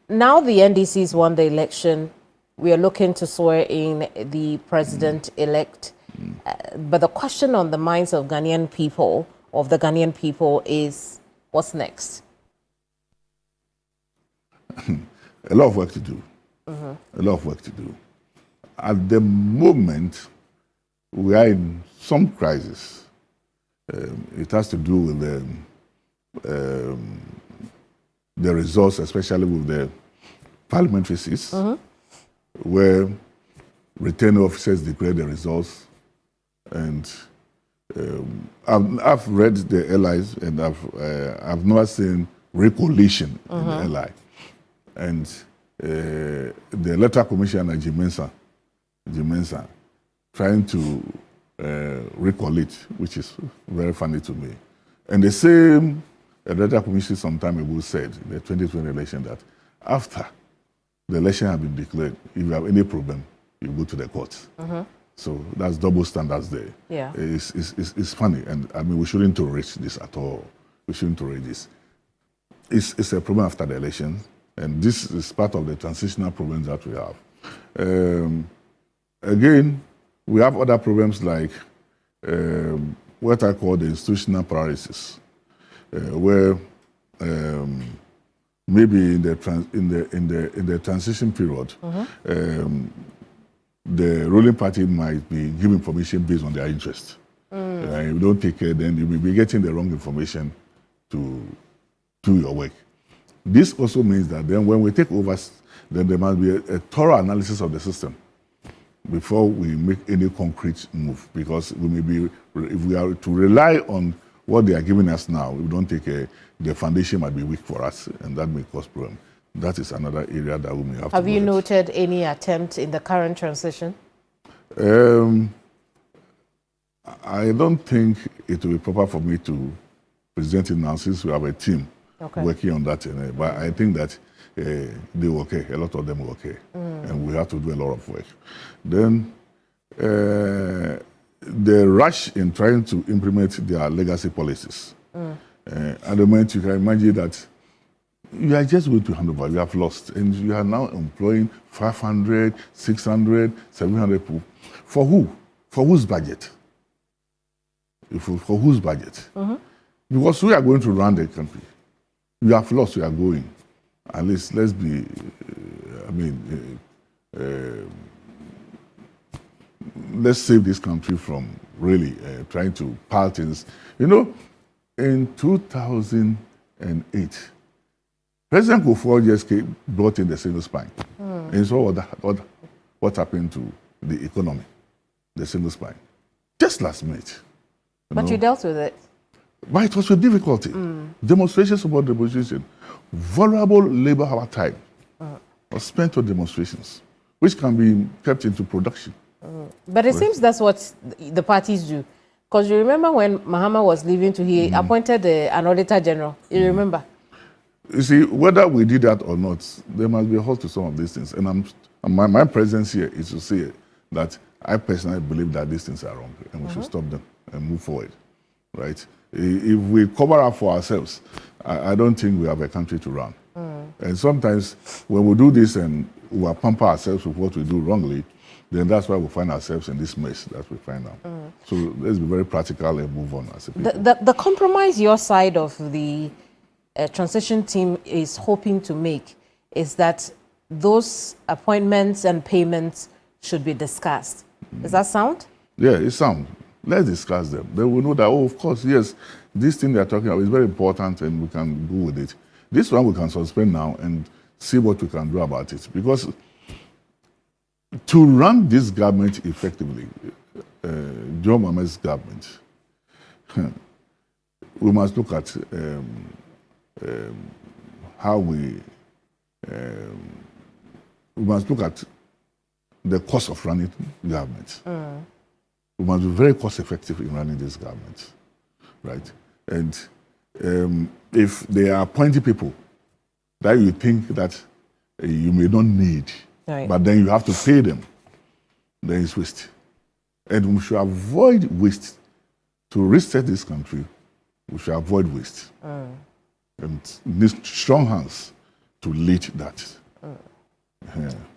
now the NDC's won the election. We are looking to swear in the president-elect. But the question on the minds of the Ghanaian people, is what's next? A lot of work to do. A lot of work to do. At the moment, we are in some crisis. It has to do with the results, especially with the parliamentary seats, where returning officers declare the results. And I've read the allies, and I've never seen recoalition in the ally. And the electoral commissioner, Jimensa, trying to recollect, which is very funny to me. And the same electoral commission some time ago said, in the 2020 election, that after the election had been declared, if you have any problem, you go to the courts. So that's double standards there. Yeah. It's funny, and I mean, we shouldn't tolerate this at all. We shouldn't tolerate this. It's a problem after the election, and this is part of the transitional problems that we have. Again, we have other problems like what I call the institutional paralysis, where maybe in the transition period, the ruling party might be giving information based on their interest. If you don't take care, then you will be getting the wrong information to do your work. This also means that then when we take over, then there must be a thorough analysis of the system before we make any concrete move. Because we may be, if we are to rely on what they are giving us now, if we don't take care, the foundation might be weak for us, and that may cause problem. That is another area that we may have to Have you noted any attempt in the current transition? I don't think it will be proper for me to present it now, since we have a team working on that. But I think that they were okay. A lot of them were okay. And we have to do a lot of work. Then the rush in trying to implement their legacy policies. At the moment, you can imagine that you are just going to hand over. You have lost. And you are now employing 500, 600, 700 people. For who? For whose budget? For whose budget? Because we are going to run the country. You have lost, we are going. At least, let's be, let's save this country from really trying to pile things. You know, in 2008, President Kufuor just brought in the single spine. And so what happened to the economy, the single spine? Just last minute. But you dealt with it. But it was with difficulty. Demonstrations about demonstration. Vulnerable labor hour time was spent on demonstrations, which can be kept into production. But it seems that's what the parties do. Because you remember when Mahama was leaving he appointed an auditor general. You remember? You see, whether we did that or not, there must be a halt to some of these things. And my presence here is to say that I personally believe that these things are wrong, and we should stop them and move forward, right? If we cover up for ourselves, I don't think we have a country to run. And sometimes when we do this and we pamper ourselves with what we do wrongly, then that's why we find ourselves in this mess that we find now. So let's be very practical and move on as a people. The compromise your side of the transition team is hoping to make is that those appointments and payments should be discussed. Does that sound? Yeah, it sounds. Let's discuss them. Then we know that, oh, of course, yes, this thing they're talking about is very important and we can go with it. This one we can suspend now and see what we can do about it. Because to run this government effectively, John Mahama's government, we must look at how we must look at the cost of running government. We must be very cost effective in running this government, right? And if they are appointing people that you think that you may not need, but then you have to pay them, then it's waste. And we should avoid waste. To reset this country, we should avoid waste. And need strong hands to lead that. Yeah.